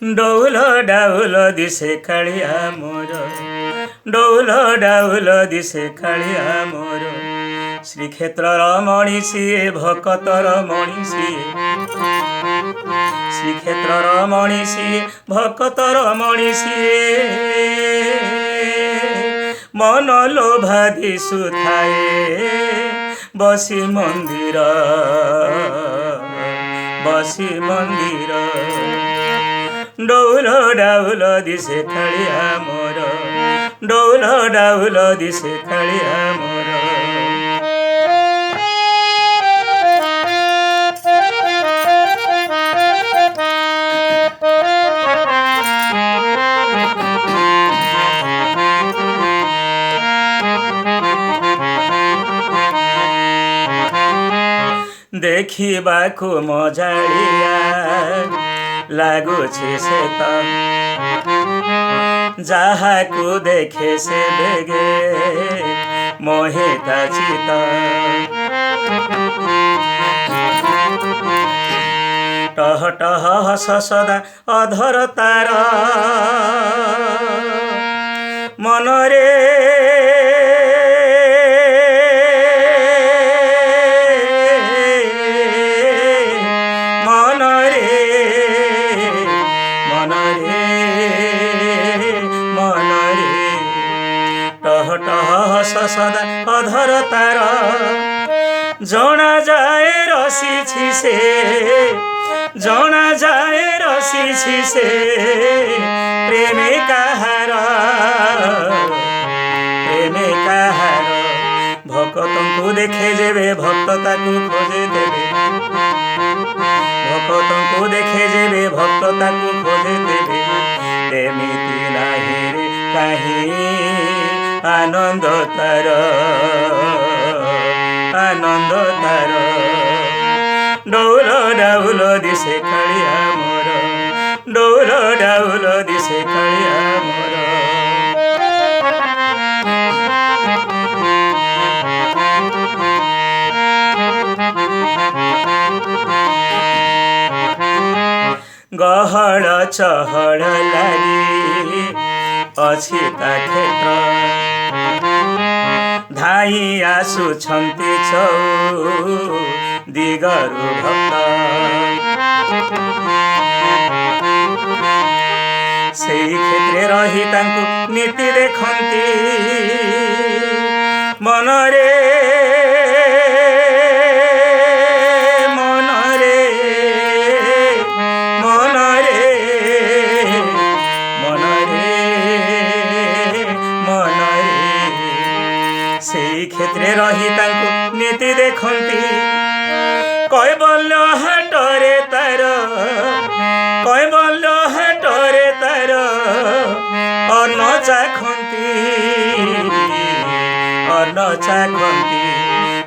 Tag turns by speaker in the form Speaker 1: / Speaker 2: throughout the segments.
Speaker 1: डौल डाउल दिसे कालिया मोर डौल डाउल दिसे कालिया मोर श्रीक्षेत्रर मणिषिए भकतर मणिषिए श्रीक्षेत्रर मणिषिए भकतर मणिषिए मन लोभा दिशुथाए बसी मंदिर डौल डाउल दिसे कालिया मोर डौल डाउल दिसे कालिया मोर देखिबाकु मजालिया लागुछि से त जाहाकु देखे से बेगे मोहिता चित टह टह हस सदा अधर तार मनरे सदा अधर तार जना जाए रसी से जना जाए रसी से प्रेमे काहार भक्तों देखे जेबे भक्त ताकू खोजे देबे भक्तों को देखे जेबे भक्त ताकू खोजे देबे एमिति नाही रे काहे आनंद तार डौल डाउल दिसे कालिया मोर डौल डाउल दिसे कालिया मोर गहळ चहळ लागी अछि ता क्षेत्र धाई आसुछन्ति चौ दिगरु भक्त सेई क्षेत्रे रही तांकु नीति देखन्ति मनरे क्षेत्रे रही तांकु नीति देखन्ति कैबल्य हाटरे तार कैबल्य हाटरे तार अन्न चाखन्ति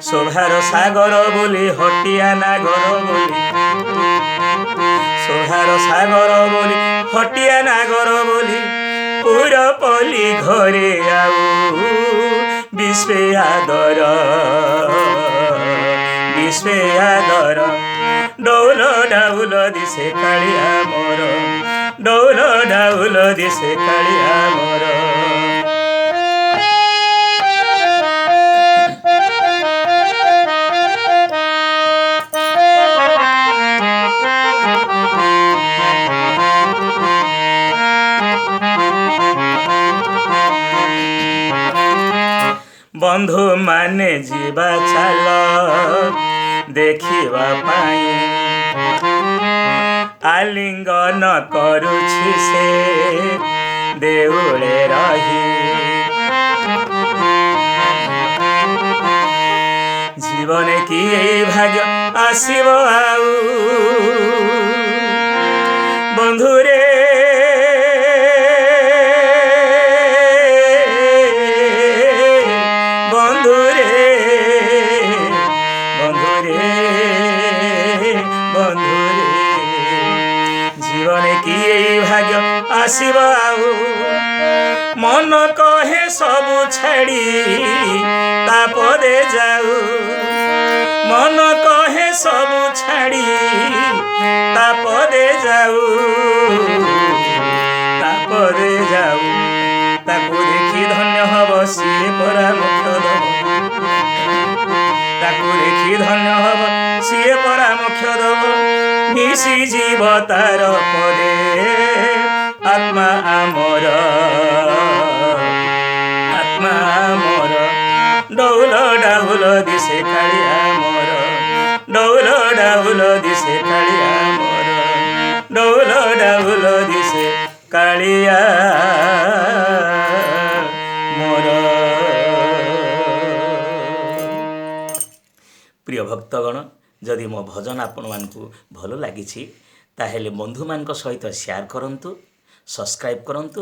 Speaker 1: शोभार सागर बोली हटिया नागर बोली शोभार सागर बोली हटिया नागर बोली पुरपली घरे आऊ विश्वे आदर डौल डाउल दिसे कालिया मोर डौल डाउल दिसे कालिया मोर बंधु माने जीवा चाल देखिबा पाई आलिंगन करुछि से देउळे रही जीवन की भाग्य आसीब आऊ बंधुरे जीवन की भाग्य आसीब आऊ मन कहे सबु छाड़ी तापदे जाऊ मन कहे सबु छाड़ी तापदे जाऊ ତାପରେ ଯାଉ ତାକୁ ଦେଖି ଧନ୍ୟ ହବ ସିଏ ପରା ମୋକ୍ଷ ଦବ ତାକୁ ଦେଖି ଧନ୍ୟ ହବ ସିଏ ପରା ମୋକ୍ଷ ଦବ ମିଶିଯିବ ତାର ପଦେ ଆତ୍ମା ଆମର ଡଉଲ ଡାଉଲ ଦିଶେ କାଳିଆ ମୋର ଡଉଲ ଡାଉଲ ଦିଶେ କାଳିଆ ମୋର ଡଉଲ ଡାଉଲ ଦିଶେ କାଳିଆ ମୋର। ପ୍ରିୟ ଭକ୍ତଗଣ, ଯଦି ମୋ ଭଜନ ଆପଣମାନଙ୍କୁ ଭଲ ଲାଗିଛି ତାହେଲେ ବନ୍ଧୁମାନଙ୍କ ସହିତ ସେୟାର କରନ୍ତୁ, ସବସ୍କ୍ରାଇବ୍ କରନ୍ତୁ,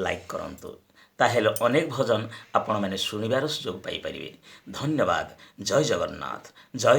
Speaker 1: ଲାଇକ୍ କରନ୍ତୁ। ତାହେଲେ ଅନେକ ଭଜନ ଆପଣମାନେ ଶୁଣିବାର ସୁଯୋଗ ପାଇପାରିବେ। ଧନ୍ୟବାଦ। ଜୟ ଜଗନ୍ନାଥ। ଜୟ